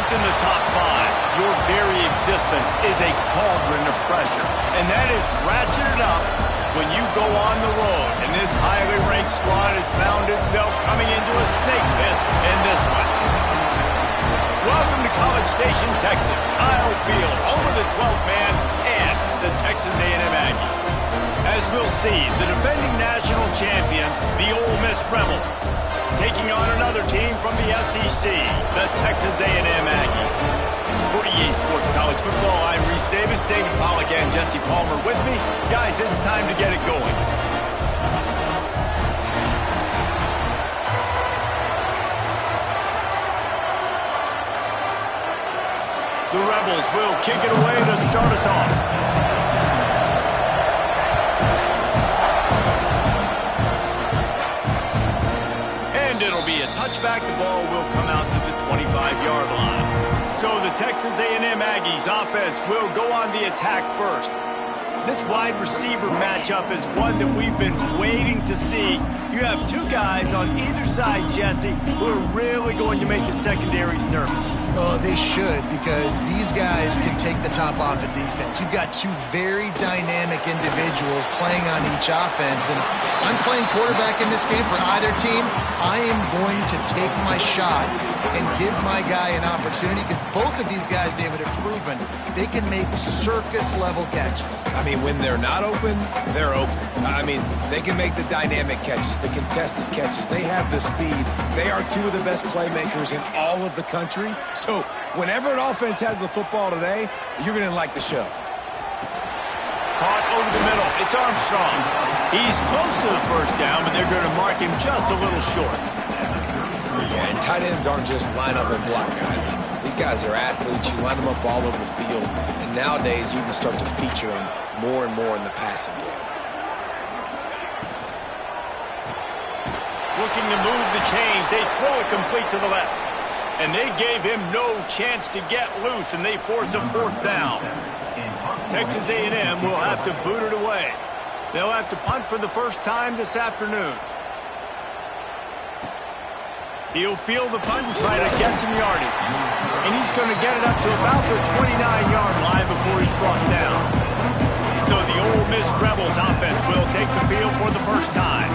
Ranked in the top 5, your very existence is a cauldron of pressure. And that is ratcheted up when you go on the road. And this highly ranked squad has found itself coming into a snake pit in this one. Welcome to College Station, Texas. Kyle Field, home of the 12th man and the Texas A&M Aggies. As we'll see, the defending national champions, the Ole Miss Rebels, taking on another team from the SEC, the Texas A&M Aggies. For EA Sports College Football, I'm Reese Davis, David Pollack, and Jesse Palmer with me. Guys, it's time to get it going. The Rebels will kick it away to start us off. And it'll be a touchback. The ball will come out to the 25-yard line. So the Texas A&M Aggies offense will go on the attack first. This wide receiver matchup is one that we've been waiting to see. You have two guys on either side, Jesse, who are really going to make the secondaries nervous. Oh, they should, because these guys can take the top off of defense. You've got two very dynamic individuals playing on each offense, and I'm playing quarterback in this game for either team. I am going to take my shots and give my guy an opportunity, because both of these guys, David, have proven they can make circus-level catches. I mean, when they're not open, they're open. I mean, they can make the dynamic catches, the contested catches. They have the speed. They are two of the best playmakers in all of the country. So whenever an offense has the football today, you're going to like the show. Caught over the middle. It's Armstrong. He's close to the first down, but they're going to mark him just a little short. Yeah, and tight ends aren't just line up and block guys. These guys are athletes. You line them up all over the field. And nowadays, you can start to feature them more and more in the passing game. Looking to move the chains. They throw it complete to the left. And they gave him no chance to get loose, and they force a fourth down. Texas A&M will have to boot it away. They'll have to punt for the first time this afternoon. He'll field the punt and try to get some yardage. And he's going to get it up to about the 29-yard line before he's brought down. So the Ole Miss Rebels offense will take the field for the first time.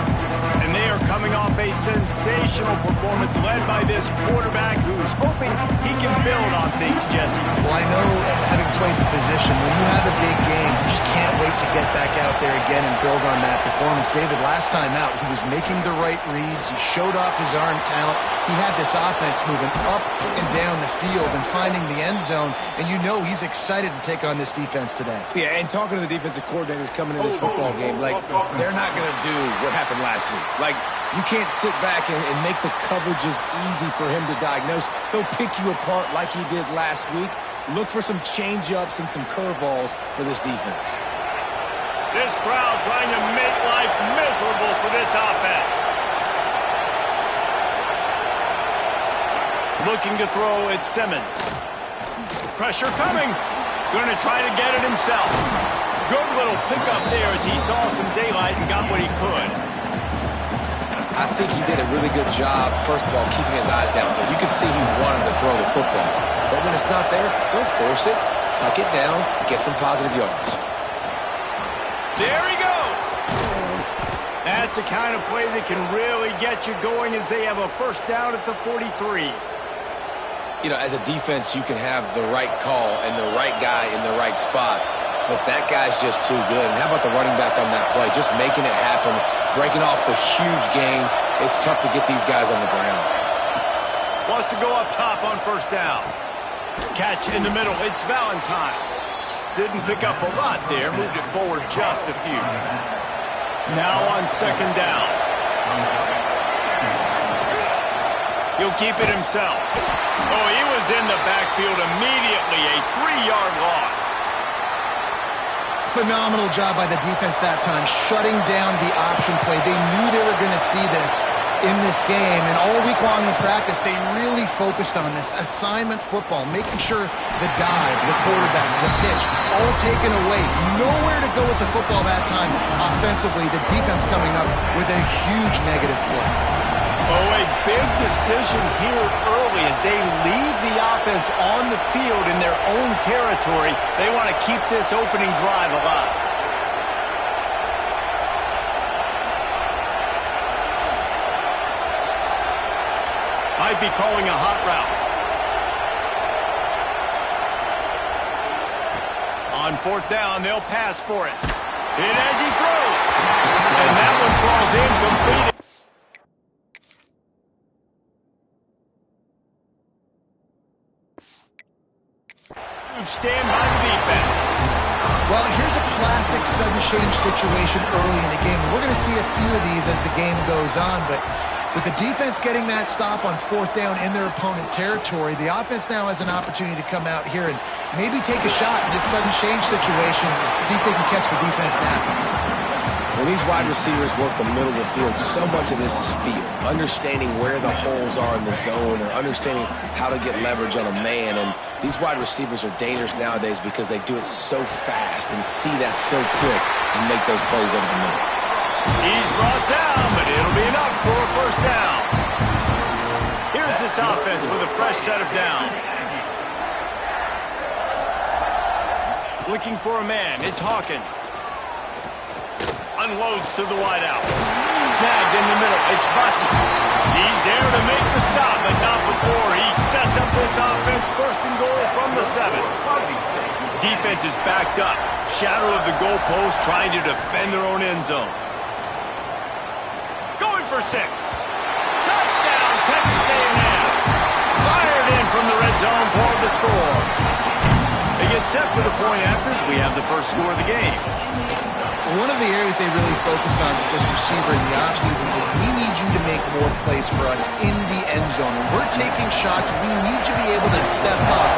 And they are coming off a sensational performance led by this quarterback who's hoping he can build on things, Jesse. Well, I know, having played the position, when you have a big game, you just can't wait to get back out there again and build on that performance. David, last time out, he was making the right reads. He showed off his arm talent. He had this offense moving up and down the field and finding the end zone. And you know he's excited to take on this defense today. Yeah, and talking to the defensive coordinators coming in this football game, like, they're not going to do what happened last week. Like, you can't sit back and make the coverages easy for him to diagnose. He'll pick you apart like he did last week. Look for some change-ups and some curveballs for this defense. This crowd trying to make life miserable for this offense. Looking to throw at Simmons. Pressure coming. Going to try to get it himself. Good little pickup there as he saw some daylight and got what he could. I think he did a really good job, first of all, keeping his eyes downfield. You can see he wanted to throw the football. But when it's not there, don't force it. Tuck it down. Get some positive yards. There he goes. That's the kind of play that can really get you going as they have a first down at the 43. You know, as a defense, you can have the right call and the right guy in the right spot. But that guy's just too good. And how about the running back on that play? Just making it happen, breaking off the huge gain. It's tough to get these guys on the ground. Wants to go up top on first down. Catch in the middle. It's Valentine. Didn't pick up a lot there. Moved it forward just a few. Now on second down. He'll keep it himself. Oh, he was in the backfield immediately. A 3-yard loss. Phenomenal job by the defense that time, shutting down the option play. They knew they were going to see this in this game, and all week long in practice, they really focused on this assignment football, making sure the dive, the quarterback, the pitch, all taken away. Nowhere to go with the football that time. Offensively, the defense coming up with a huge negative play. Oh, a big decision here early as they leave the offense on the field in their own territory. They want to keep this opening drive alive. Might be calling a hot route. On fourth down, they'll pass for it. And as he throws, and that one falls incomplete. Stand by the defense. Well, here's a classic sudden change situation early in the game. We're going to see a few of these as the game goes on, but with the defense getting that stop on fourth down in their opponent territory, the offense now has an opportunity to come out here and maybe take a shot in this sudden change situation, see if they can catch the defense now. When these wide receivers work the middle of the field, so much of this is feel. Understanding where the holes are in the zone or understanding how to get leverage on a man. And these wide receivers are dangerous nowadays because they do it so fast and see that so quick and make those plays over the middle. He's brought down, but it'll be enough for a first down. Here's this offense with a fresh set of downs. Looking for a man. It's Hawkins. Unloads to the wideout. Snagged in the middle. It's Bussey. He's there to make the stop, but not before he sets up this offense first and goal from the 7. Defense is backed up. Shadow of the goalpost trying to defend their own end zone. Going for 6. Touchdown, Texas A&M. Fired in from the red zone for the score. They get set for the point afters. We have the first score of the game. One of the areas they really focused on with this receiver in the offseason is we need you to make more plays for us in the end zone. When we're taking shots, we need you to be able to step up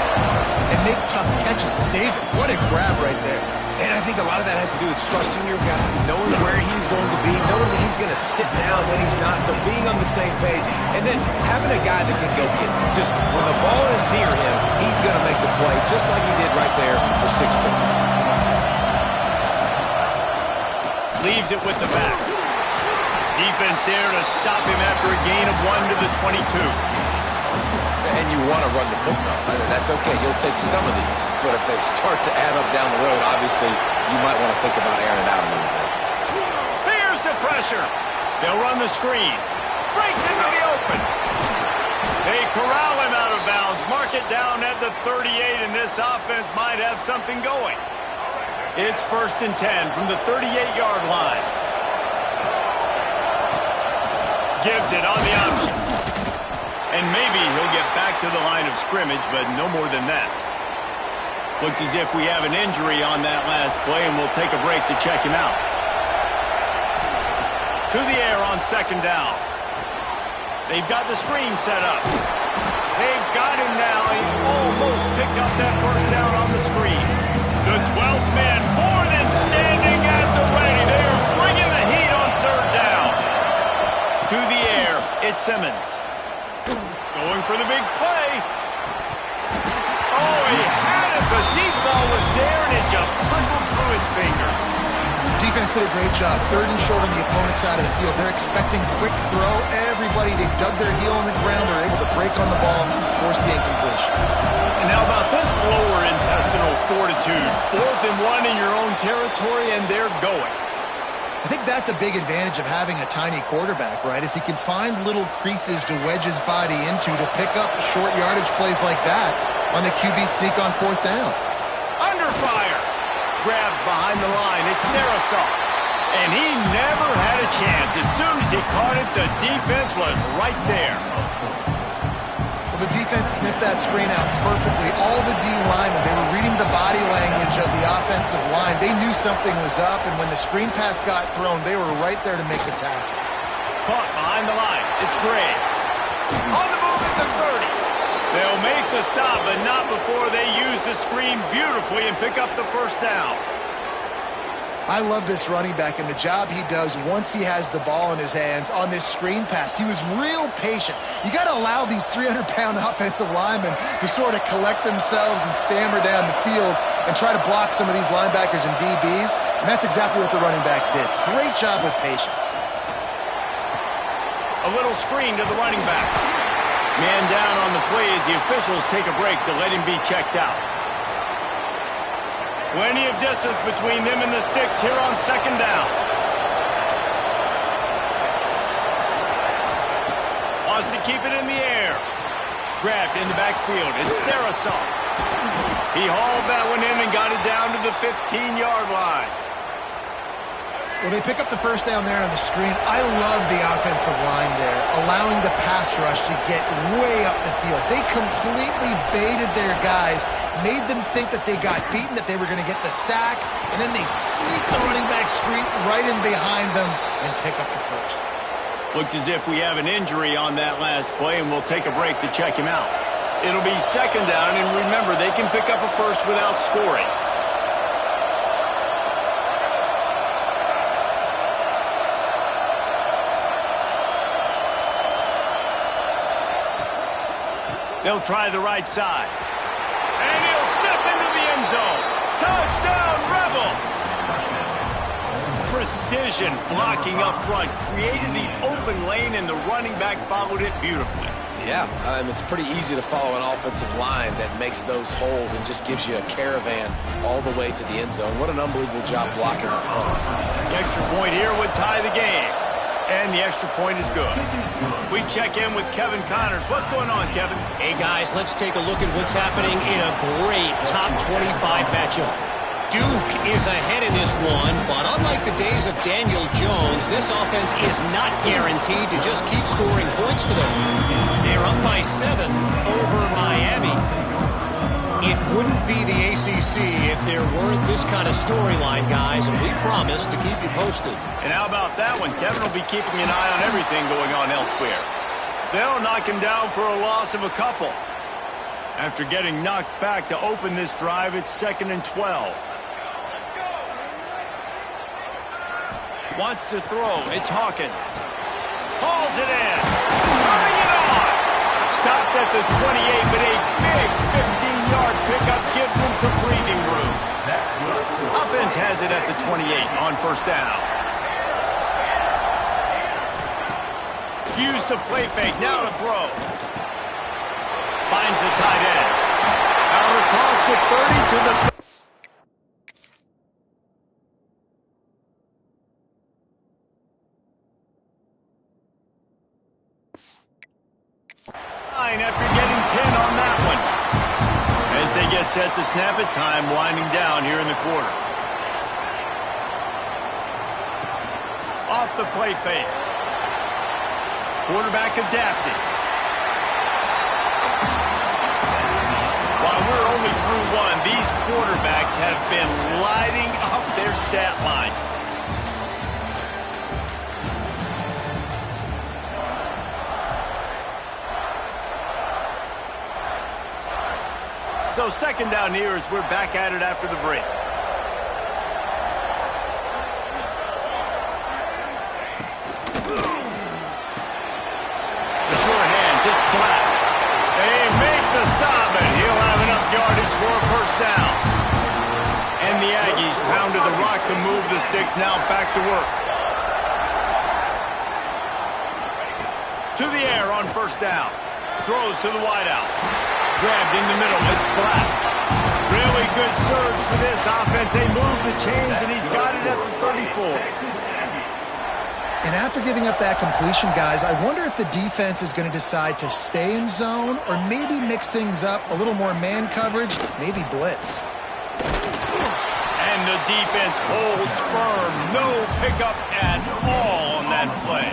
and make tough catches. David, what a grab right there. And I think a lot of that has to do with trusting your guy, knowing where he's going to be, knowing when he's going to sit down, when he's not, so being on the same page, and then having a guy that can go get it. Just when the ball is near him, he's going to make the play, just like he did right there for 6 points. Leaves it with the back. Defense there to stop him after a gain of 1 to the 22. And you want to run the football. I mean, that's okay. You'll take some of these. But if they start to add up down the road, obviously, you might want to think about airing it out a little bit. Here's the pressure. They'll run the screen. Breaks into the open. They corral him out of bounds. Mark it down at the 38, and this offense might have something going. It's 1st and 10 from the 38-yard line. Gives it on the option. And maybe he'll get back to the line of scrimmage, but no more than that. Looks as if we have an injury on that last play, and we'll take a break to check him out. To the air on 2nd down. They've got the screen set up. They've got him now. He almost picked up that first down on the screen. The 12th man more than standing at the ready. They are bringing the heat on 3rd down. To the air, it's Simmons. Going for the big play. Oh, he had it. The deep ball was there, and it just trickled through his fingers. Defense did a great job. 3rd and short on the opponent's side of the field. They're expecting quick throw. Everybody, they dug their heel on the ground. They're able to break on the ball, force the incompletion. And how about this lower intestinal fortitude? 4th and 1 in your own territory, and they're going. I think that's a big advantage of having a tiny quarterback, right? Is he can find little creases to wedge his body into to pick up short yardage plays like that on the QB sneak on 4th down. Under fire. Grabbed behind the line. It's Narasov. And he never had a chance. As soon as he caught it, the defense was right there. Well, the defense sniffed that screen out perfectly. All the D linemen, they were reading the body language of the offensive line. They knew something was up, and when the screen pass got thrown, they were right there to make the tackle. Caught behind the line. It's Gray. On the move at the 30. They'll make the stop, but not before they use the screen beautifully and pick up the first down. I love this running back and the job he does once he has the ball in his hands on this screen pass. He was real patient. You got to allow these 300-pound offensive linemen to sort of collect themselves and stammer down the field and try to block some of these linebackers and DBs, and that's exactly what the running back did. Great job with patience. A little screen to the running back. Man down on the play as the officials take a break to let him be checked out. Plenty of distance between them and the sticks here on second down. Wants to keep it in the air. Grabbed in the backfield. It's Darasol. He hauled that one in and got it down to the 15-yard line. Well, they pick up the first down there on the screen. I love the offensive line there, allowing the pass rush to get way up the field. They completely baited their guys, made them think that they got beaten, that they were going to get the sack, and then they sneak the running back screen right in behind them and pick up the first. Looks as if we have an injury on that last play, and we'll take a break to check him out. It'll be second down, and remember, they can pick up a first without scoring. They'll try the right side. And he'll step into the end zone. Touchdown, Rebels! Precision blocking up front. Created the open lane, and the running back followed it beautifully. Yeah, it's pretty easy to follow an offensive line that makes those holes and just gives you a caravan all the way to the end zone. What an unbelievable job blocking up front. The extra point here would tie the game. And the extra point is good. We check in with Kevin Connors. What's going on, Kevin? Hey, guys, let's take a look at what's happening in a great top 25 matchup. Duke is ahead in this one, but unlike the days of Daniel Jones, this offense is not guaranteed to just keep scoring points today. They're up by 7 over Miami. It wouldn't be the ACC if there weren't this kind of storyline, guys, and we promise to keep you posted. And how about that one? Kevin will be keeping an eye on everything going on elsewhere. They'll knock him down for a loss of a couple. After getting knocked back to open this drive, it's 2nd and 12. Wants to throw. It's Hawkins. Hauls it in. Turning it on. Stopped at the 28, but a big 15-yard pickup gives him some breathing room. Offense has it at the 28 on first down. Use the play fake. Now to throw. Finds the tight end. Out across the 30 to the 30. After getting 10 on that one. As they get set to snap it, time winding down here in the quarter. Off the play fake. Quarterback adapting. While we're only through one, these quarterbacks have been lighting up their stat line. So second down here as we're back at it after the break. The short hands, it's Black. They make the stop, and he'll have enough yardage for a first down. And the Aggies pounded the rock to move the sticks, now back to work. To the air on first down. Throws to the wideout. Grabbed in the middle. It's Black. Really good surge for this offense. They move the chains, and he's got it at the 34. And after giving up that completion, guys, I wonder if the defense is going to decide to stay in zone or maybe mix things up, a little more man coverage, maybe blitz. And the defense holds firm. No pickup at all on that play.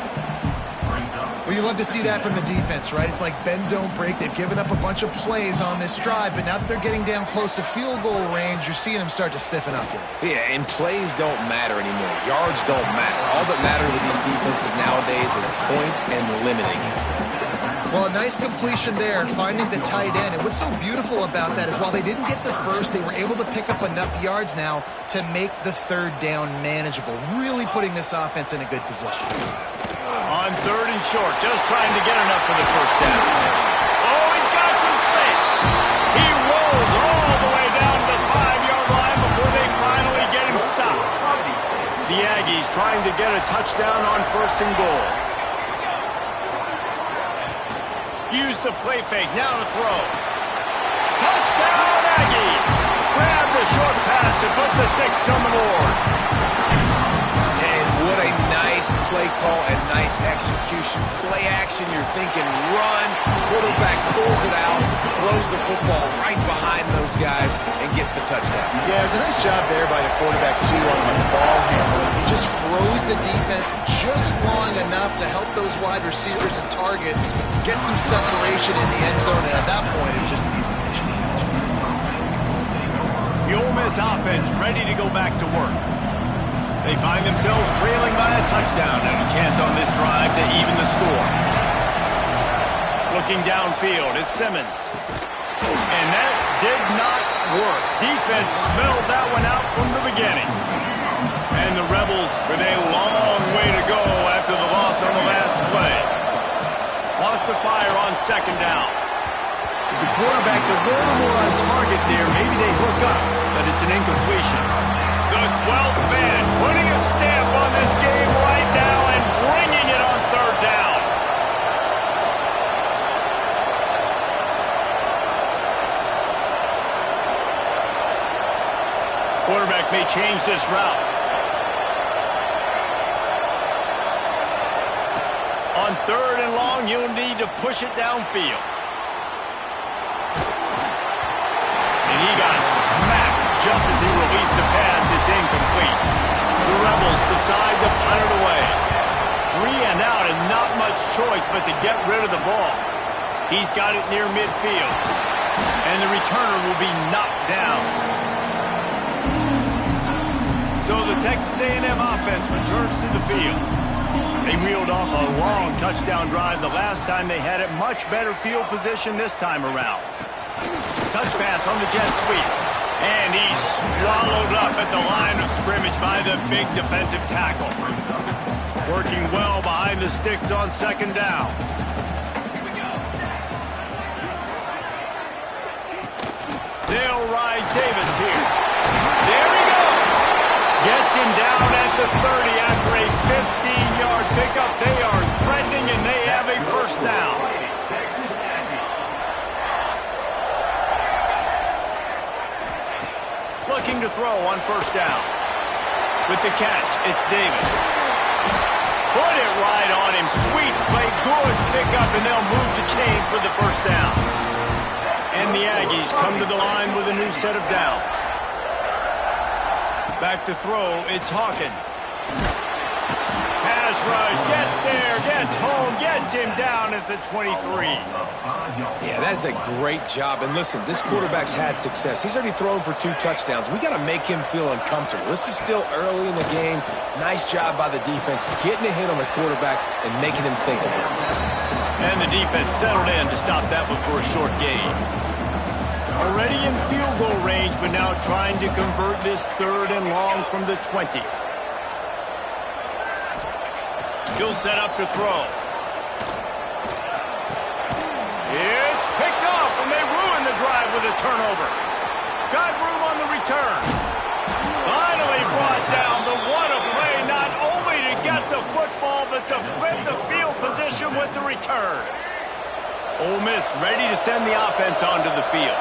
Well, you love to see that from the defense, right? It's like bend, don't break. They've given up a bunch of plays on this drive, but now that they're getting down close to field goal range, you're seeing them start to stiffen up here. Yeah, and plays don't matter anymore. Yards don't matter. All that matters with these defenses nowadays is points and limiting them. Well, a nice completion there, finding the tight end. And what's so beautiful about that is while they didn't get the first, they were able to pick up enough yards now to make the third down manageable, really putting this offense in a good position. On third and short, just trying to get enough for the first down. Oh, he's got some space. He rolls all the way down to the 5-yard line before they finally get him stopped. The Aggies trying to get a touchdown on first and goal. Use the play fake. Now to throw. Touchdown, Aggies! Grab the short pass to put the 6 on the board. And what a nice play call and nice execution. Play action, you're thinking run. Quarterback pulls it out, throws the football right behind those guys, and gets the touchdown. Yeah, it was a nice job there by the quarterback, too, on the ball handling. He just froze the defense just long enough to help those wide receivers and targets get some separation in the end zone, and at that point, it was just an easy pitch and catch. The Ole Miss offense ready to go back to work. They find themselves trailing by a touchdown and a chance on this drive to even the score. Looking downfield, it's Simmons. And that did not work. Defense smelled that one out from the beginning. And the Rebels with a long way to go after the loss on the last play. Lost to fire on 2nd down. If the quarterback's a little more on target there, maybe they hook up, but it's an incompletion. The 12th man putting a stamp on this game right now and bringing it on 3rd down. Quarterback may change this route. On 3rd and long, you'll need to push it downfield. And he got smacked just as he released the pass. It's incomplete. The Rebels decide to punt it away. 3 and out and not much choice but to get rid of the ball. He's got it near midfield. And the returner will be knocked down. So the Texas A&M offense returns to the field. They reeled off a long touchdown drive the last time they had it. Much better field position this time around. Touch pass on the jet sweep. And he's swallowed up at the line of scrimmage by the big defensive tackle. Working well behind the sticks on 2nd down. They'll ride Davis here. There he goes. Gets him down at the 30 after a 15-yard pickup. They are threatening, and they have a 1st down. Looking to throw on 1st down. With the catch, it's Davis. Put it right on him. Sweet play, good pickup, and they'll move the chains with the 1st down. And the Aggies come to the line with a new set of downs. Back to throw, it's Hawkins. Pass rush, gets there, gets home, gets him down at the 23. Yeah, that's a great job. And listen, this quarterback's had success. He's already thrown for 2 touchdowns. We got to make him feel uncomfortable. This is still early in the game. Nice job by the defense, getting a hit on the quarterback and making him think a little bit. And the defense settled in to stop that one for a short gain. Already in field goal range, but now trying to convert this 3rd and long from the 20. He'll set up to throw. It's picked off, and they ruin the drive with a turnover. Got room on the return. Finally brought down. The what a play, not only to get the football, but to flip the field position with the return. Ole Miss ready to send the offense onto the field.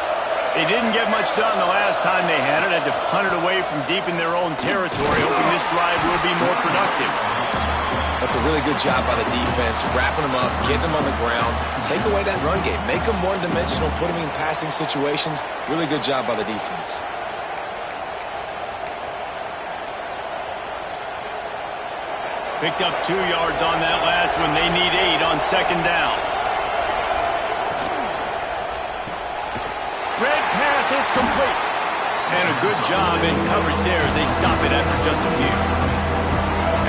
They didn't get much done the last time they had it. Had to punt it away from deep in their own territory, hoping this drive will be more productive. That's a really good job by the defense, wrapping them up, getting them on the ground, take away that run game, make them one-dimensional, put them in passing situations. Really good job by the defense. Picked up 2 yards on that last one. They need 8 on 2nd down. Red pass, it's complete. And a good job in coverage there as they stop it after just a few.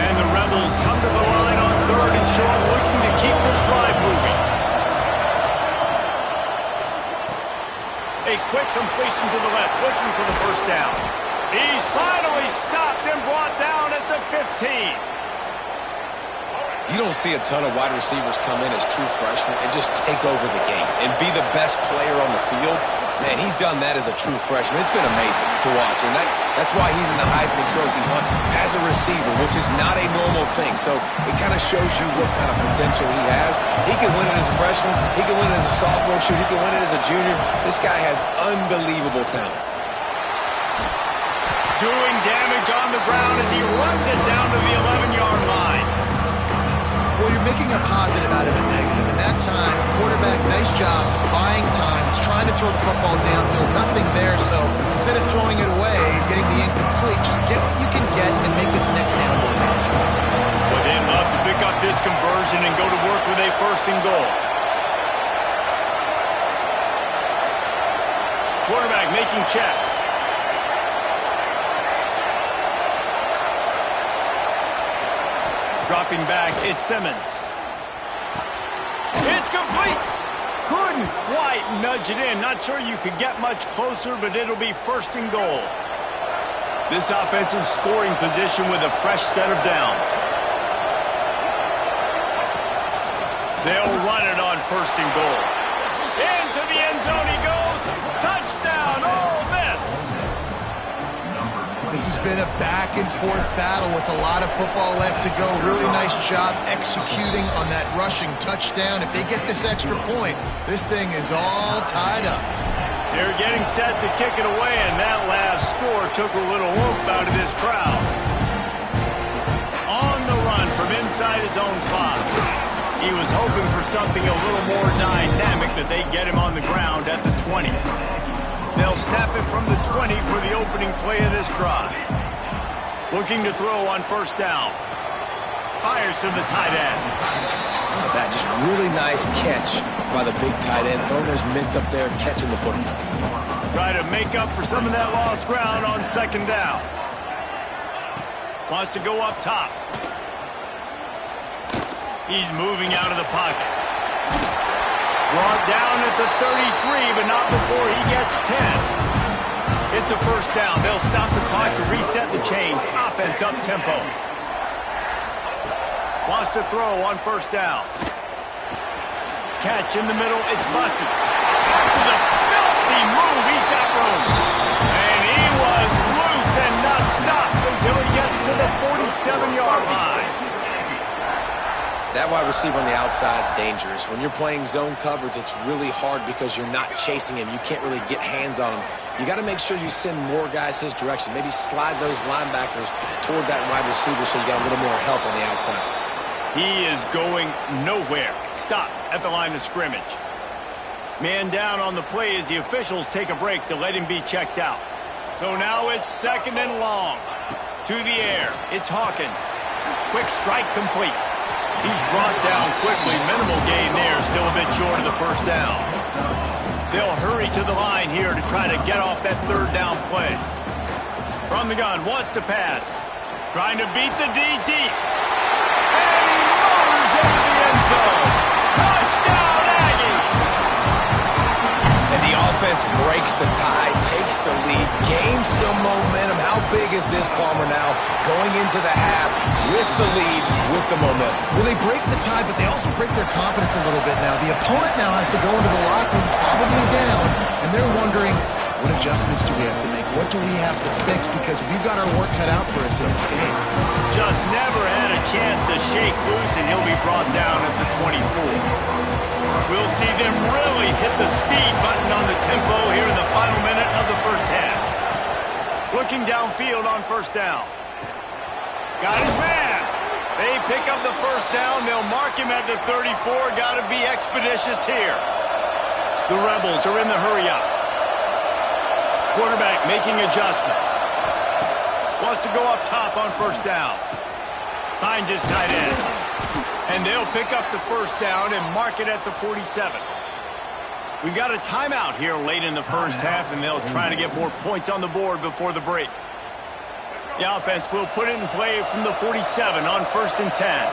And the Rebels come to the line on 3rd and short, looking to keep this drive moving. A quick completion to the left, looking for the 1st down. He's finally stopped and brought down at the 15. You don't see a ton of wide receivers come in as true freshmen and just take over the game and be the best player on the field. Man, he's done that as a true freshman. It's been amazing to watch, and that's why he's in the Heisman Trophy hunt as a receiver, which is not a normal thing. So it kind of shows you what kind of potential he has. He can win it as a freshman. He can win it as a sophomore. Shoot, he can win it as a junior. This guy has unbelievable talent. Doing damage on the ground as he runs it down to the 11-yard line. Well, you're making a positive out of a negative. And that time, quarterback, nice job buying time. He's trying to throw the football downfield. Nothing there, so instead of throwing it away and getting the incomplete, just get what you can get and make this next down more manageable. Well, they'd love to pick up this conversion and go to work with a 1st and goal. Quarterback making checks. Dropping back, it's Simmons. It's complete. Couldn't quite nudge it in. Not sure you could get much closer, but it'll be 1st and goal. This offense in scoring position with a fresh set of downs. They'll run it on 1st and goal. Into the end zone he goes. Touchdown, Ole Miss. This has been a back-and-forth battle with a lot of football left to go. Really nice job executing on that rushing touchdown. If they get this extra point, this thing is all tied up. They're getting set to kick it away, and that last score took a little oomph out of this crowd. On the run from inside his own 5. He was hoping for something a little more dynamic, that they get him on the ground at the 20. They'll snap it from the 20 for the opening play of this drive. Looking to throw on 1st down. Fires to the tight end. That just really nice catch by the big tight end. Throwing those mitts up there, catching the football. Try to make up for some of that lost ground on 2nd down. Wants to go up top. He's moving out of the pocket. Brought down at the 33, but not before he gets 10. It's a 1st down. They'll stop the clock to reset the chains. Offense up tempo. Wants to throw on 1st down. Catch in the middle. It's Bussey. After the filthy move, he's got room. And he was loose and not stopped until he gets to the 47-yard line. That wide receiver on the outside is dangerous. When you're playing zone coverage, it's really hard because you're not chasing him. You can't really get hands on him. You got to make sure you send more guys his direction. Maybe slide those linebackers toward that wide receiver so you got a little more help on the outside. He is going nowhere. Stop at the line of scrimmage. Man down on the play as the officials take a break to let him be checked out. So now it's 2nd and long. To the air, it's Hawkins. Quick strike complete. He's brought down quickly. Minimal gain there. Still a bit short of the 1st down. They'll hurry to the line here to try to get off that 3rd down play. From the gun, wants to pass. Trying to beat the D deep. And he motors into the end zone. Touchdown, Aggie! And the offense breaks the tie, takes the lead, gains some momentum. How big is this, Palmer, now? Going into the half with the lead, with the momentum. Well, they break the tie, but they also break their confidence a little bit now. The opponent now has to go into the locker room, probably down, and they're wondering, what adjustments do we have to make? What do we have to fix? Because we've got our work cut out for us in this game. Just never had a chance to shake loose, and he'll be brought down at the 24. We'll see them really hit the speed button on the tempo here in the final minute of the 1st half. Looking downfield on 1st down. Got his man. They pick up the 1st down. They'll mark him at the 34. Got to be expeditious here. The Rebels are in the hurry-up. Quarterback making adjustments. Wants to go up top on 1st down. Finds his tight end. And they'll pick up the 1st down and mark it at the 47. We've got a timeout here late in the 1st half, and they'll try to get more points on the board before the break. The offense will put it in play from the 47 on 1st and 10.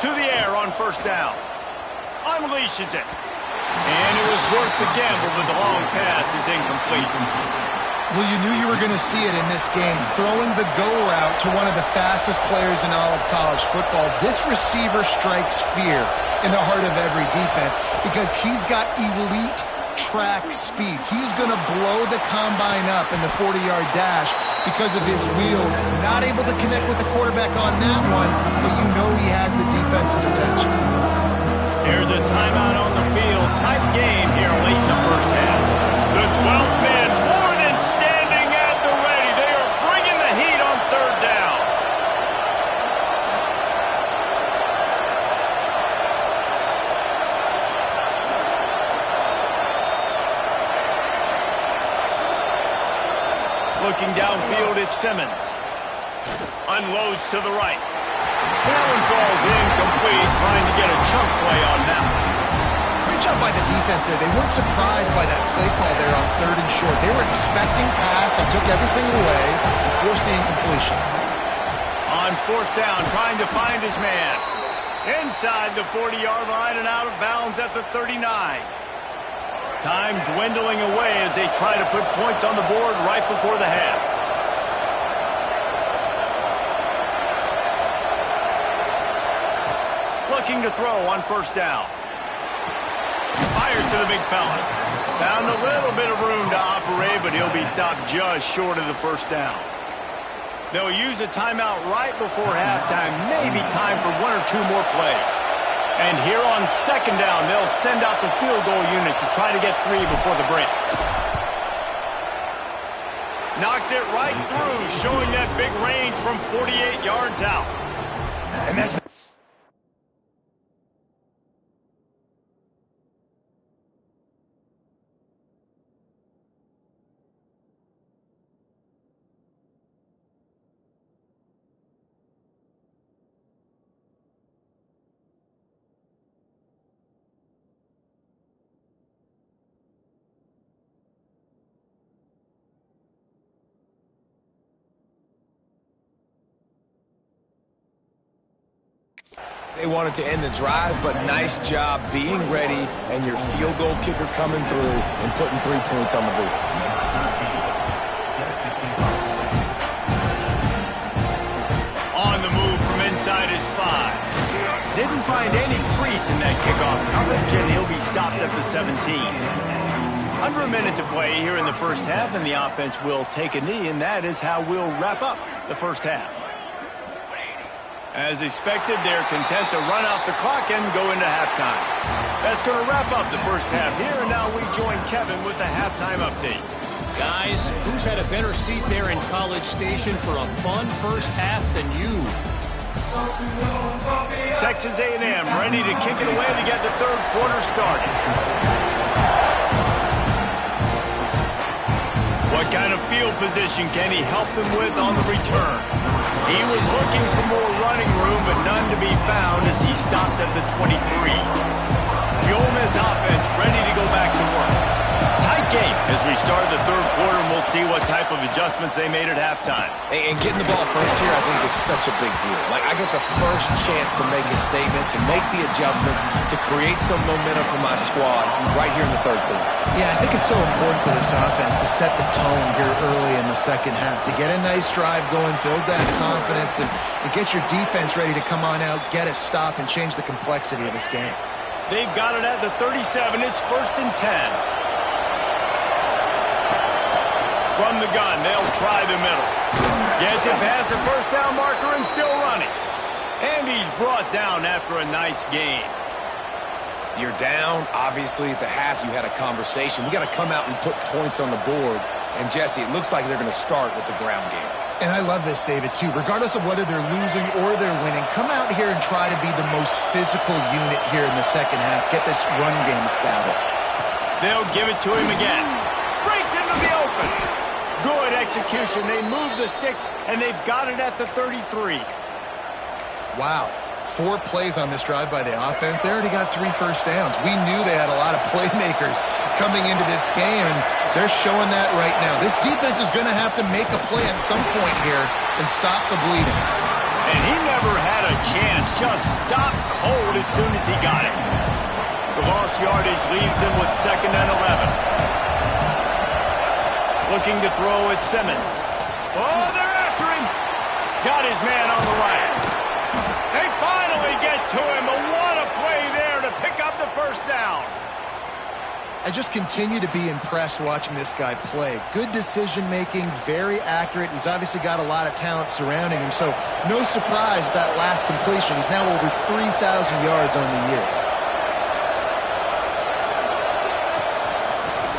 To the air on 1st down. Unleashes it. And it was worth the gamble, but the long pass is incomplete. Well, you knew you were going to see it in this game. Throwing the go route to one of the fastest players in all of college football. This receiver strikes fear in the heart of every defense because he's got elite track speed. He's going to blow the combine up in the 40-yard dash because of his wheels. Not able to connect with the quarterback on that one, but you know he has the defense's attention. Here's a timeout on the field. Tight game here late in the first half. The 12th man more than standing at the ready. They are bringing the heat on third down. Looking downfield, it's Simmons. Unloads to the right. That one falls incomplete, trying to get a chunk play on that one. Great job by the defense there. They weren't surprised by that play call there on 3rd and short. They were expecting pass. They took everything away and forced the incompletion. On 4th down, trying to find his man. Inside the 40-yard line and out of bounds at the 39. Time dwindling away as they try to put points on the board right before the half. Looking to throw on 1st down. Fires to the big fella. Found a little bit of room to operate, but he'll be stopped just short of the 1st down. They'll use a timeout right before halftime. Maybe time for 1 or 2 more plays. And here on 2nd down, they'll send out the field goal unit to try to get 3 before the break. Knocked it right through, showing that big range from 48 yards out. And that's they wanted to end the drive, but nice job being ready and your field goal kicker coming through and putting 3 points on the board. On the move from inside his 5. Didn't find any crease in that kickoff coverage, and he'll be stopped at the 17. Under a minute to play here in the first half, and the offense will take a knee, and that is how we'll wrap up the first half. As expected, they're content to run out the clock and go into halftime. That's going to wrap up the first half here, and now we join Kevin with the halftime update. Guys, who's had a better seat there in College Station for a fun first half than you? Texas A&M ready to kick it away to get the 3rd quarter started. What kind of field position can he help them with on the return? He was looking for more running room, but none to be found as he stopped at the 23. The Ole Miss offense ready to go back to work. Tight game as we start the 3rd quarter, and we'll see what type of adjustments they made at halftime. And getting the ball first here, I think, is such a big deal. Like, I get the first chance to make a statement, to make the adjustments, to create some momentum for my squad right here in the 3rd quarter. Yeah, I think it's so important for this offense to set the tone here early in the second half, to get a nice drive going, build that confidence, and get your defense ready to come on out, get a stop, and change the complexity of this game. They've got it at the 37. It's 1st and 10. From the gun, they'll try the middle. Gets it past the 1st down marker and still running. And he's brought down after a nice gain. You're down. Obviously, at the half, you had a conversation. We got to come out and put points on the board. And, Jesse, it looks like they're going to start with the ground game. And I love this, David, too. Regardless of whether they're losing or they're winning, come out here and try to be the most physical unit here in the second half. Get this run game established. They'll give it to him again. Breaks into the open. Good execution. They move the sticks, and they've got it at the 33. Wow. 4 plays on this drive by the offense. They already got 3 first downs. We knew they had a lot of playmakers coming into this game, and they're showing that right now. This defense is going to have to make a play at some point here and stop the bleeding. And he never had a chance. Just stopped cold as soon as he got it. The lost yardage leaves them with 2nd and 11. Looking to throw at Simmons. Oh, they're after him. Got his man on the right. They finally get to him, but what a play there to pick up the first down. I just continue to be impressed watching this guy play. Good decision-making, very accurate. He's obviously got a lot of talent surrounding him, so no surprise with that last completion. He's now over 3,000 yards on the year.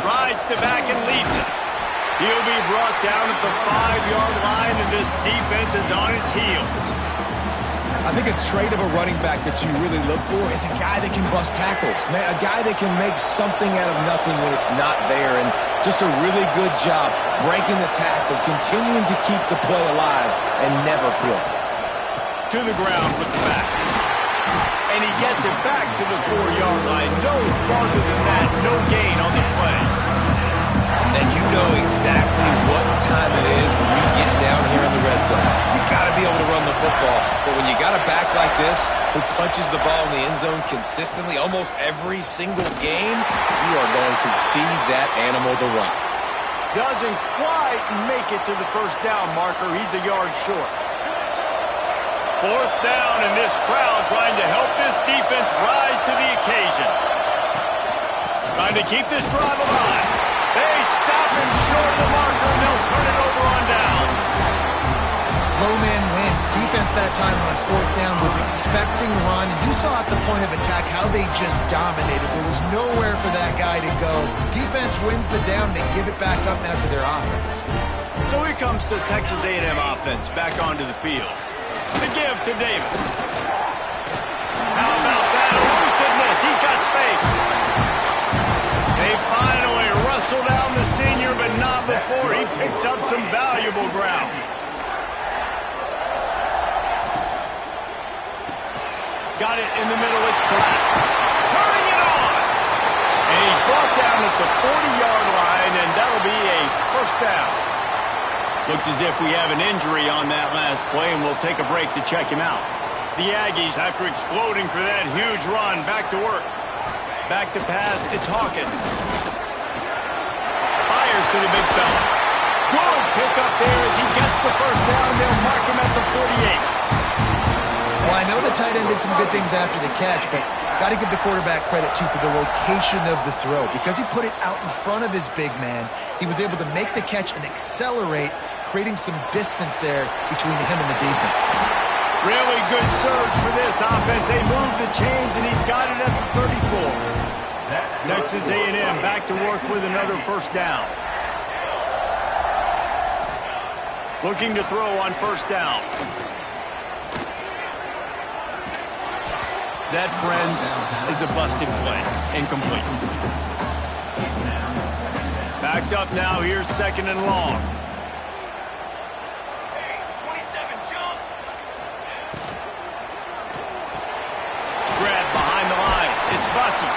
Rides to back and leaves it. He'll be brought down at the 5-yard line, and this defense is on its heels. I think a trait of a running back that you really look for is a guy that can bust tackles. Man, a guy that can make something out of nothing when it's not there. And just a really good job breaking the tackle, continuing to keep the play alive, and never quit. To the ground with the back. And he gets it back to the 4-yard line. No farther than that. No gain on the play. And you know exactly what time it is when you get down here in the red zone. You got to be able to run the football. But when you got a back like this who punches the ball in the end zone consistently almost every single game, you are going to feed that animal the rock. Doesn't quite make it to the first down marker. He's a yard short. 4th down, and this crowd trying to help this defense rise to the occasion. Trying to keep this drive alive. They stop him short of the marker, and they'll turn it over on downs. Low man wins. Defense that time on 4th down was expecting run. And you saw at the point of attack how they just dominated. There was nowhere for that guy to go. Defense wins the down. They give it back up now to their offense. So here comes the Texas A&M offense back onto the field. The give to Davis. How about that elusiveness? He's got space. They finally wrestle down the senior, but not before he picks up some valuable ground. Got it in the middle, it's Black. Turning it on! And he's brought down at the 40-yard line, and that'll be a first down. Looks as if we have an injury on that last play, and we'll take a break to check him out. The Aggies, after exploding for that huge run, back to work. Back to pass, it's Hawkins. Fires to the big fella. Good pick up there as he gets the first down. They'll mark him at the 48. Well, I know the tight end did some good things after the catch, but got to give the quarterback credit, too, for the location of the throw. Because he put it out in front of his big man, he was able to make the catch and accelerate, creating some distance there between him and the defense. Really good surge for this offense. They move the chains, and he's got it at the 34. Texas A&M back to work with another first down. Looking to throw on first down. That, friends, is a busted play. Incomplete. Backed up now. Here's 2nd and long. Grab behind the line. It's Bussey.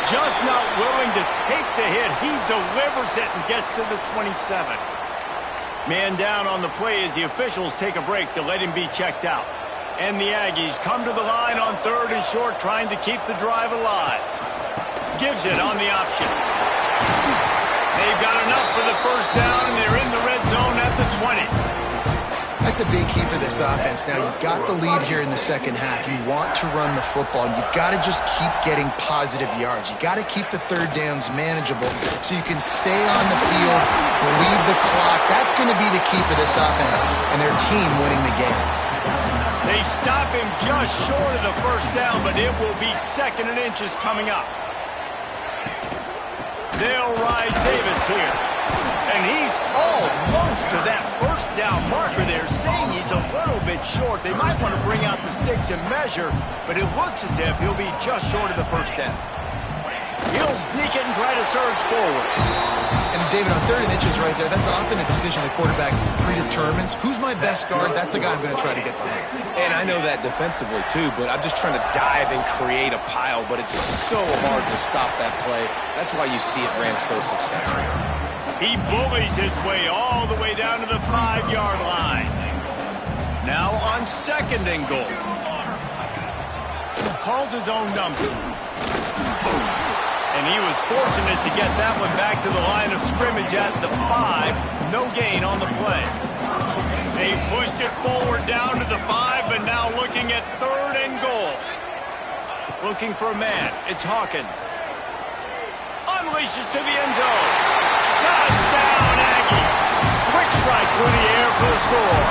Just not willing to take the hit. He delivers it and gets to the 27. Man down on the play as the officials take a break to let him be checked out. And the Aggies come to the line on 3rd and short, trying to keep the drive alive. Gives it on the option. They've got enough for the first down, and they're in the red zone at the 20. That's a big key for this offense. Now, you've got the lead here in the second half. You want to run the football. You've got to just keep getting positive yards. You've got to keep the 3rd downs manageable so you can stay on the field, bleed the clock. That's going to be the key for this offense and their team winning the game. They stop him just short of the first down, but it will be 2nd and inches coming up. They'll ride Davis here. And he's almost to that first down marker there, saying he's a little bit short. They might want to bring out the sticks and measure, but it looks as if he'll be just short of the first down. He'll sneak it and try to surge forward. And David, on 3rd and inches right there, that's often a decision the quarterback predetermines. Who's my best guard? That's the guy I'm going to try to get behind. And I know that defensively, too, but I'm just trying to dive and create a pile, but it's so hard to stop that play. That's why you see it ran so successfully. He bullies his way all the way down to the 5-yard line. Now on 2nd and goal. Calls his own number. And he was fortunate to get that one back to the line of scrimmage at the 5. No gain on the play. They pushed it forward down to the 5, but now looking at 3rd and goal. Looking for a man. It's Hawkins. Unleashes to the end zone. Touchdown, Aggie. Quick strike through the air for the score.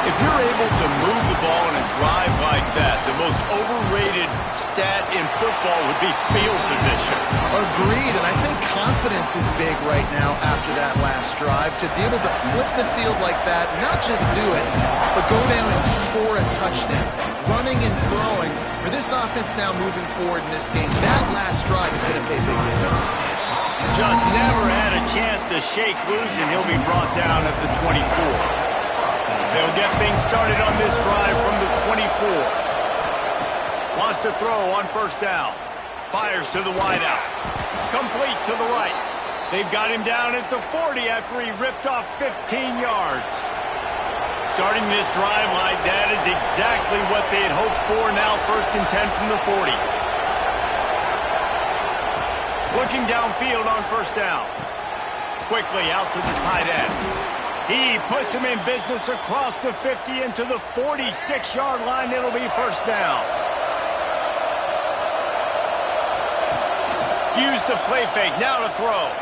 If you're able to move the ball in a drive like that, the most overrated stat in football would be field position. Agreed, and I think confidence is big right now after that last drive. To be able to flip the field like that, not just do it, but go down and score a touchdown. Running and throwing, for this offense now moving forward in this game, that last drive is going to pay big dividends. Just never had a chance to shake loose, and he'll be brought down at the 24. They'll get things started on this drive from the 24. Wants to throw on 1st down. Fires to the wideout. Complete to the right. They've got him down at the 40 after he ripped off 15 yards. Starting this drive like that is exactly what they had hoped for. Now 1st and 10 from the 40. Looking downfield on 1st down. Quickly out to the tight end. He puts him in business across the 50 into the 46-yard line. It'll be 1st down. Use the play fake. Now to throw.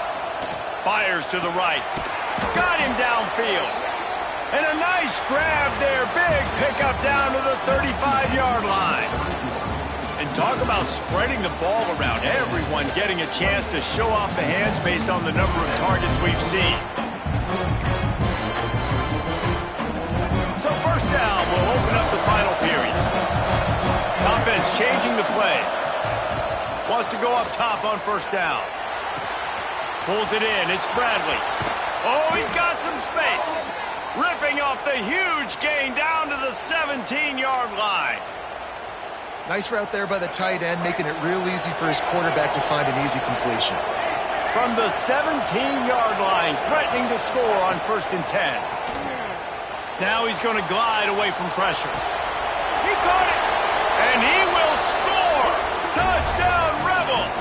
Fires to the right. Got him downfield. And a nice grab there. Big pickup down to the 35-yard line. And talk about spreading the ball around. Everyone getting a chance to show off the hands based on the number of targets we've seen. So 1st down will open up the final period. Offense changing the play. Wants to go up top on 1st down. Pulls it in. It's Bradley. Oh, he's got some space. Ripping off the huge gain down to the 17-yard line. Nice route there by the tight end, making it real easy for his quarterback to find an easy completion. From the 17-yard line, threatening to score on 1st and 10. Now he's going to glide away from pressure. He caught it, and he will score! Touchdown, Rebels!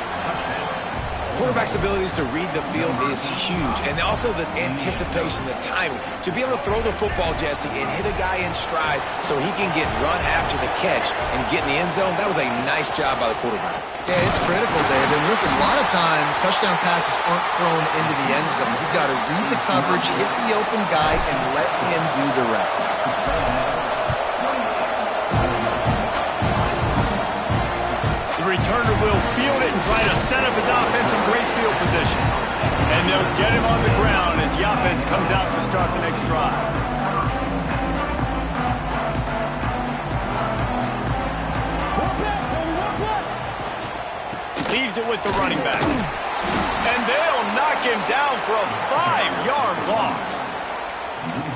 Quarterback's abilities to read the field is huge, and also the anticipation, the timing. To be able to throw the football, Jesse, and hit a guy in stride so he can get run after the catch and get in the end zone, that was a nice job by the quarterback. Yeah, it's critical, Dave. And listen, a lot of times touchdown passes aren't thrown into the end zone. You've got to read the coverage, hit the open guy, and let him do the rest. The returner will field it and try to set up his offense in great field position. And they'll get him on the ground as the offense comes out to start the next drive. Leaves it with the running back. And they'll knock him down for a 5-yard loss.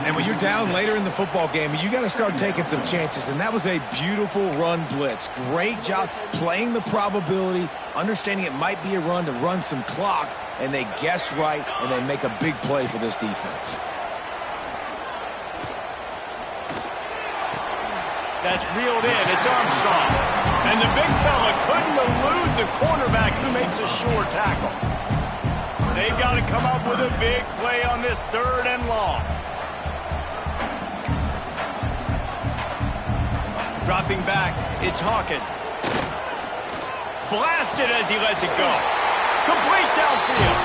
And when you're down later in the football game, you got to start taking some chances. And that was a beautiful run blitz. Great job playing the probability, understanding it might be a run to run some clock, and they guess right, and they make a big play for this defense. That's reeled in. It's Armstrong. And the big fella couldn't elude the cornerback who makes a sure tackle. They've got to come up with a big play on this 3rd and long. Dropping back, it's Hawkins. Blasted as he lets it go. Complete downfield.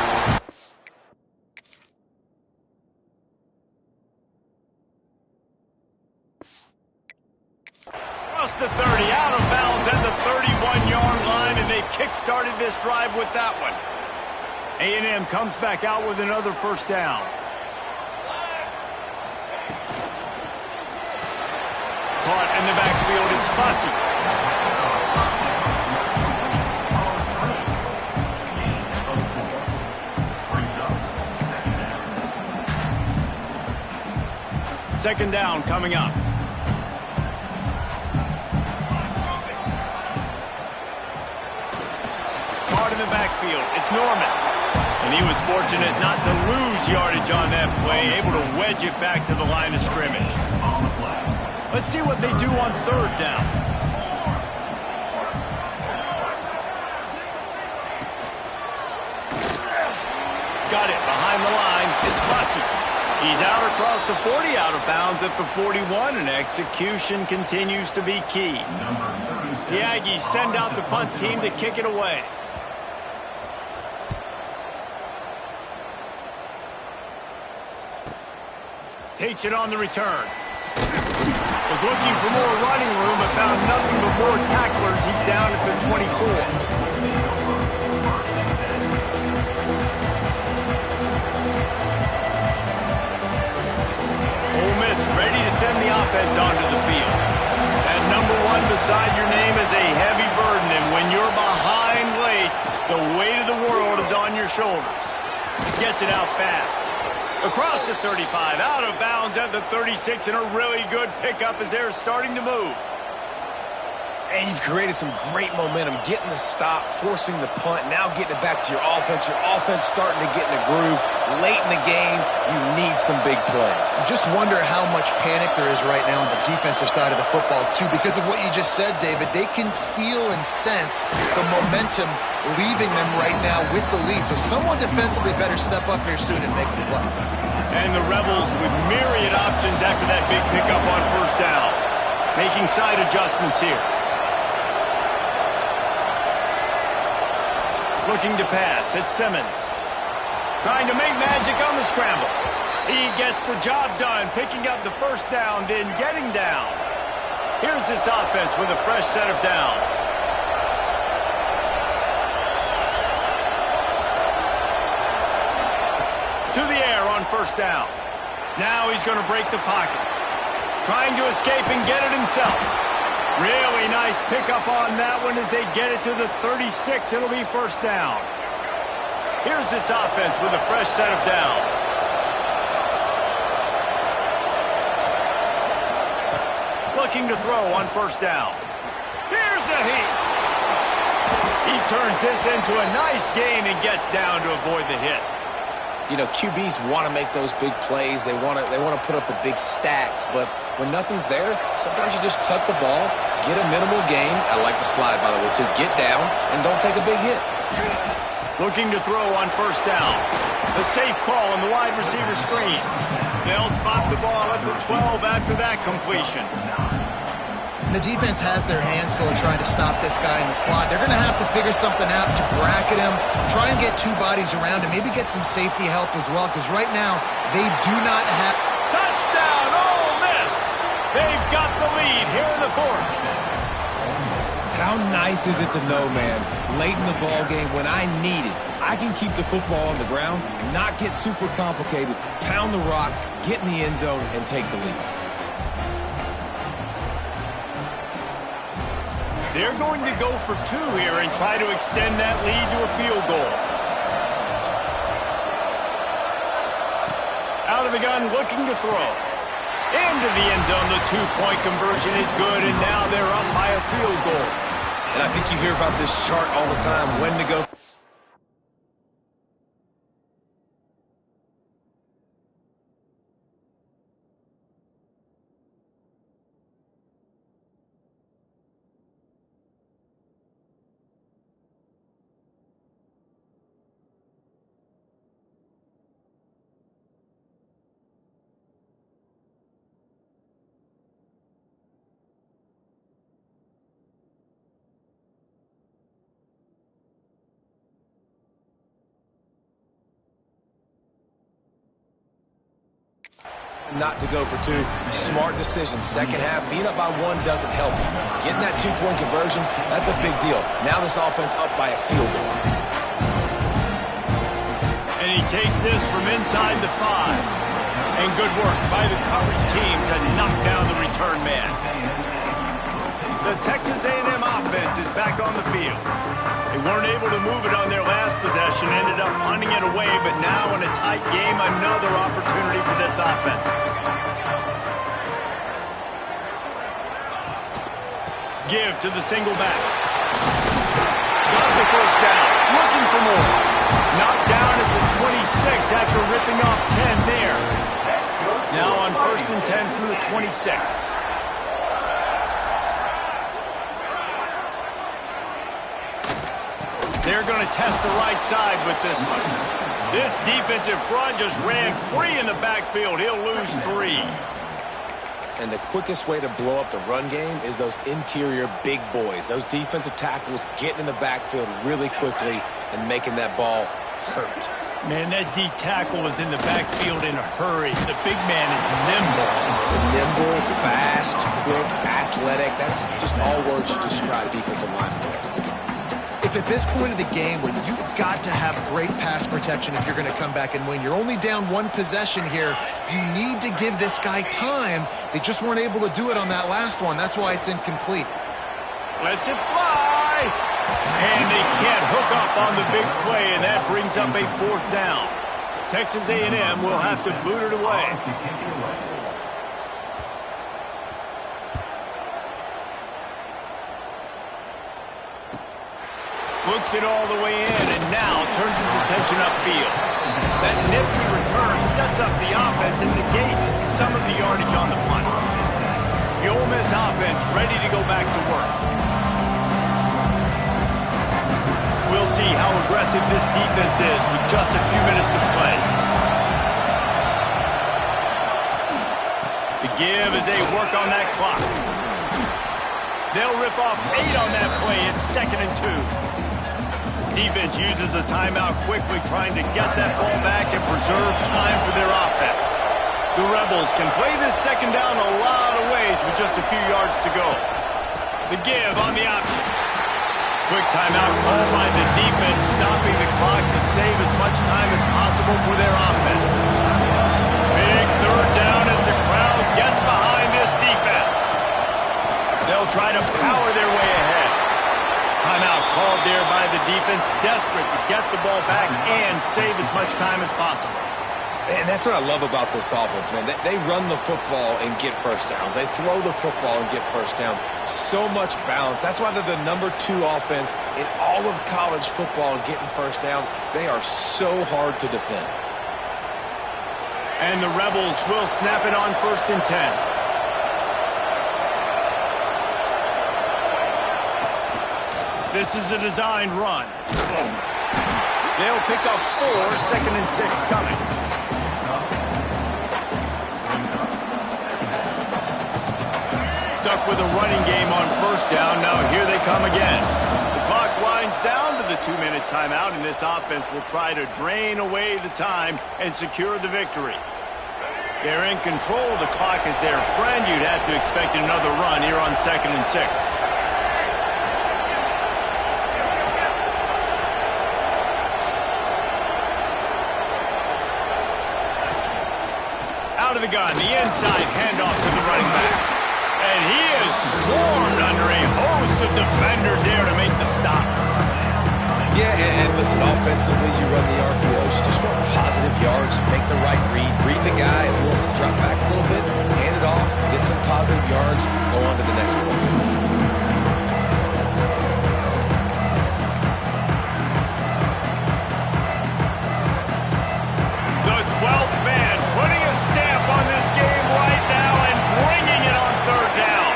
Across the 30, out of bounds at the 31-yard line, and they kick-started this drive with that one. A&M comes back out with another 1st down. Caught in the backfield, it's Bussey. Second down coming up. Caught in the backfield, it's Norman. And he was fortunate not to lose yardage on that play, able to wedge it back to the line of scrimmage. Let's see what they do on 3rd down. He's out across the 40, out of bounds at the 41, and execution continues to be key. The Aggies send out the punt team to kick it away. Takes it on the return. Was looking for more running room, but found nothing but more tacklers. He's down at the 24. Ole Miss ready to send the offense onto the field. That number 1 beside your name is a heavy burden, and when you're behind late, the weight of the world is on your shoulders. Gets it out fast. Across the 35, out of bounds at the 36, and a really good pickup as they're starting to move. And you've created some great momentum, getting the stop, forcing the punt, now getting it back to your offense. Your offense starting to get in a groove. Late in the game, you need some big plays. You just wonder how much panic there is right now on the defensive side of the football, too, because of what you just said, David. They can feel and sense the momentum leaving them right now with the lead. So someone defensively better step up here soon and make a play. And the Rebels with myriad options after that big pickup on first down. Making side adjustments here. Looking to pass, it's Simmons. Trying to make magic on the scramble. He gets the job done, picking up the first down, then getting down. Here's this offense with a fresh set of downs. To the air on first down. Now he's going to break the pocket. Trying to escape and get it himself. Really nice pickup on that one as they get it to the 36. It'll be first down. Here's this offense with a fresh set of downs. Looking to throw on first down. Here's a heat. He turns this into a nice gain and gets down to avoid the hit. You know, QBs want to make those big plays. They want to put up the big stats. But when nothing's there, sometimes you just tuck the ball, get a minimal gain. I like the slide, by the way, too. Get down and don't take a big hit. Looking to throw on first down. The safe call on the wide receiver screen. They'll spot the ball at the 12 after that completion. The defense has their hands full trying to stop this guy in the slot. They're going to have to figure something out to bracket him, try and get 2 bodies around him, maybe get some safety help as well, because right now they do not have... Touchdown, Ole Miss! They've got the lead here in the 4th. How nice is it to know, man, late in the ball game when I need it, I can keep the football on the ground, not get super complicated, pound the rock, get in the end zone, and take the lead. They're going to go for 2 here and try to extend that lead to a field goal. Out of the gun, looking to throw. Into the end zone, the 2-point conversion is good, and now they're up by a field goal. And I think you hear about this chart all the time, when to go. Not to go for 2. Smart decision. Second half, being up by 1 doesn't help you. Getting that 2-point conversion, that's a big deal. Now this offense up by a field goal. And he takes this from inside the 5. And good work by the coverage team to knock down the return man. The Texas A&M offense is back on the field. They weren't able to move it on their last possession, ended up punting it away, but now in a tight game, another opportunity for this offense. Give to the single back. Got the first down, looking for more. Knocked down at the 26 after ripping off 10 there. Now on 1st and 10 from the 26. They're going to test the right side with this one. This defensive front just ran free in the backfield. He'll lose 3. And the quickest way to blow up the run game is those interior big boys. Those defensive tackles getting in the backfield really quickly and making that ball hurt. Man, that D tackle was in the backfield in a hurry. The big man is nimble. Nimble, fast, quick, athletic. That's just all words to describe defensive linemen. It's at this point of the game when you've got to have great pass protection if you're going to come back and win. You're only down 1 possession here. You need to give this guy time. They just weren't able to do it on that last one. That's why it's incomplete. Lets it fly. And they can't hook up on the big play, and that brings up a 4th down. Texas A&M will have to boot it away. Looks it all the way in, and now turns his attention upfield. That nifty return sets up the offense and negates some of the yardage on the punt. The Ole Miss offense ready to go back to work. We'll see how aggressive this defense is with just a few minutes to play. The give as they work on that clock. They'll rip off 8 on that play. It's 2nd and 2. Defense uses a timeout quickly, trying to get that ball back and preserve time for their offense. The Rebels can play this 2nd down a lot of ways with just a few yards to go. The give on the option. Quick timeout called by the defense, stopping the clock to save as much time as possible for their offense. Big 3rd down as the crowd gets behind this defense. They'll try to power their way ahead. Timeout called there by the defense, desperate to get the ball back and save as much time as possible. And that's what I love about this offense, man. They run the football and get first downs. They throw the football and get first down. So much balance. That's why they're the #2 offense in all of college football getting first downs. They are so hard to defend. And the Rebels will snap it on 1st and 10. This is a designed run. They'll pick up 4, 2nd and 6 coming. Stuck with a running game on 1st down. Now here they come again. The clock winds down to the 2-minute timeout, and this offense will try to drain away the time and secure the victory. They're in control of the clock as their friend. You'd have to expect another run here on 2nd and 6. Out of the gun, the inside handoff to the running back. And he is swarmed under a host of defenders there to make the stop. Yeah, and listen, offensively, you run the RPOs. Just want positive yards, make the right read the guy. If he wants to drop back a little bit, hand it off, get some positive yards, go on to the next one. The 12th man putting a stamp on this game right now and bringing it on 3rd down.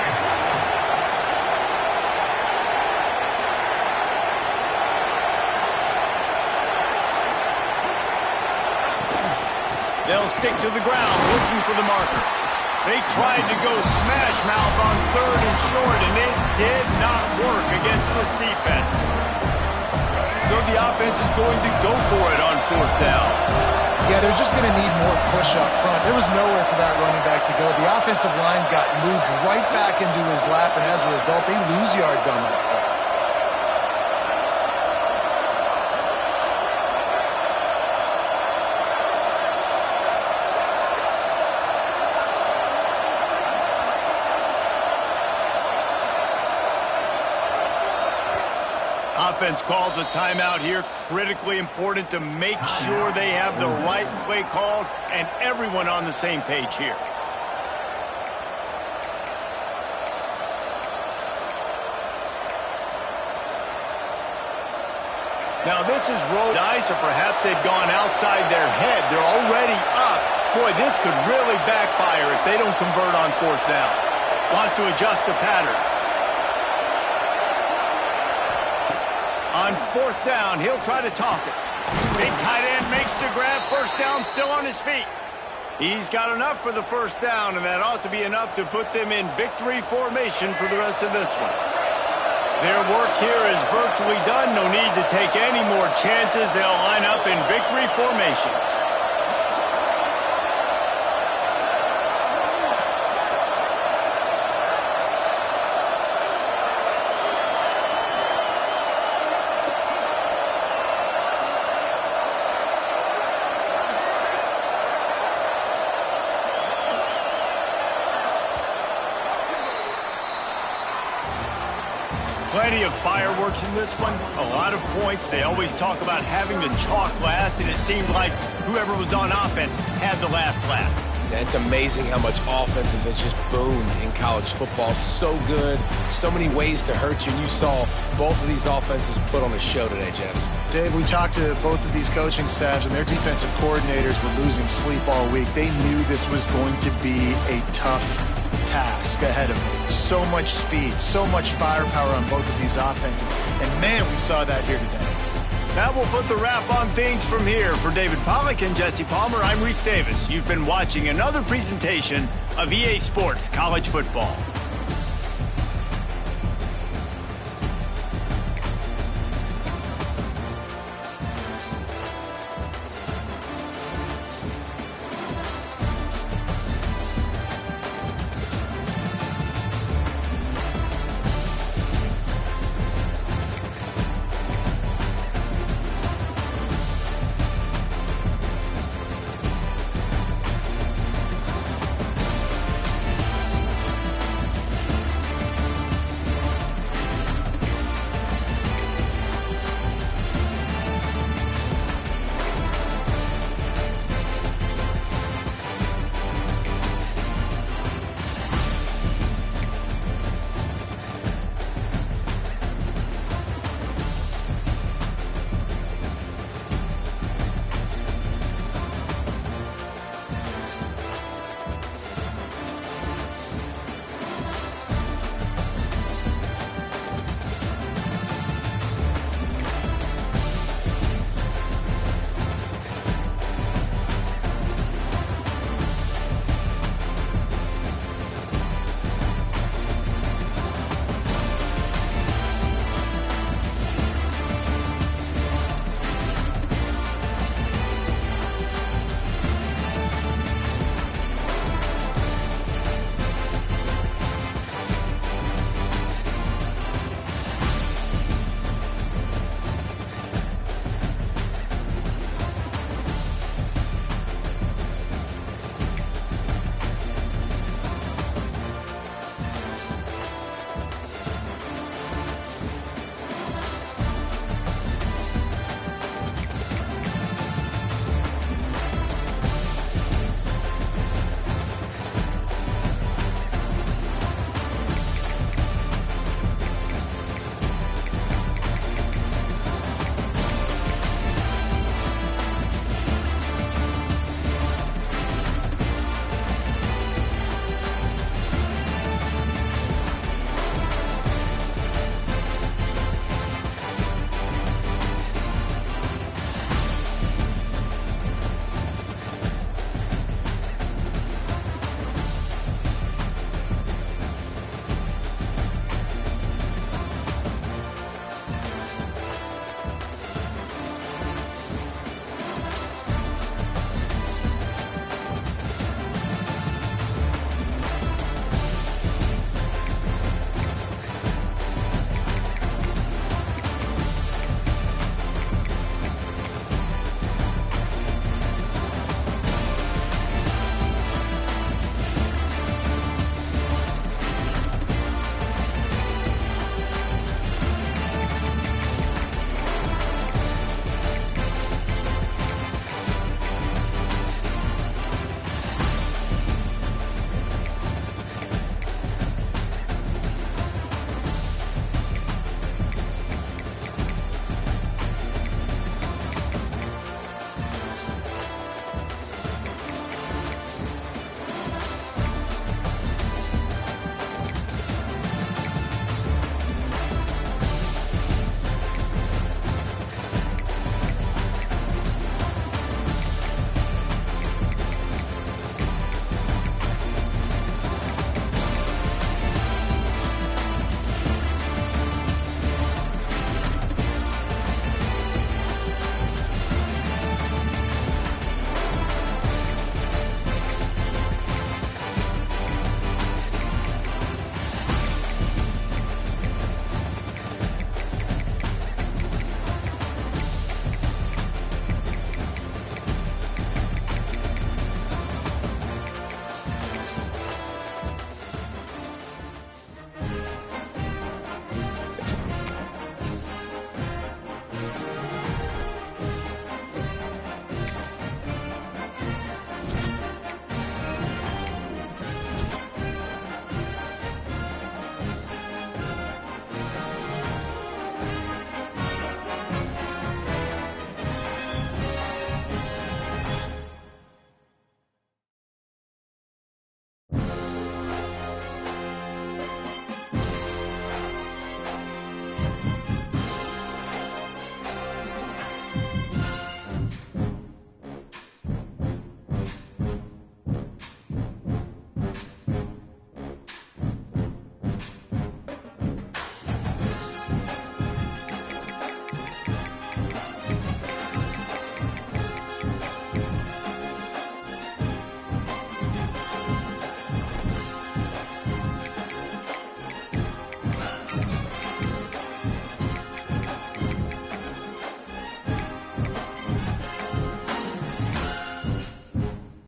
They'll stick to the ground, looking for the marker. They tried to go smash mouth on 3rd and short, and it did not work against this defense. So the offense is going to go for it on 4th down. Yeah, they're just going to need more push up front. There was nowhere for that running back to go. The offensive line got moved right back into his lap, and as a result, they lose yards on that play. Offense calls a timeout here. Critically important to make sure they have the right play called and everyone on the same page here. Now this is road ice, or perhaps they've gone outside their head. They're already up. Boy, this could really backfire if they don't convert on 4th down. Wants to adjust the pattern. On 4th down, he'll try to toss it. Big tight end makes the grab. First down, still on his feet. He's got enough for the first down, and that ought to be enough to put them in victory formation for the rest of this one. Their work here is virtually done. No need to take any more chances. They'll line up in victory formation. Plenty of fireworks in this one, a lot of points. They always talk about having the chalk last, and it seemed like whoever was on offense had the last laugh. Yeah, it's amazing how much offense has just boomed in college football. So good, so many ways to hurt you, and you saw both of these offenses put on a show today, Jess. Dave, we talked to both of these coaching staffs, and their defensive coordinators were losing sleep all week. They knew this was going to be a tough task ahead of them. So much speed, so much firepower on both of these offenses. And, man, we saw that here today. That will put the wrap on things from here. For David Pollack and Jesse Palmer, I'm Reese Davis. You've been watching another presentation of EA Sports College Football.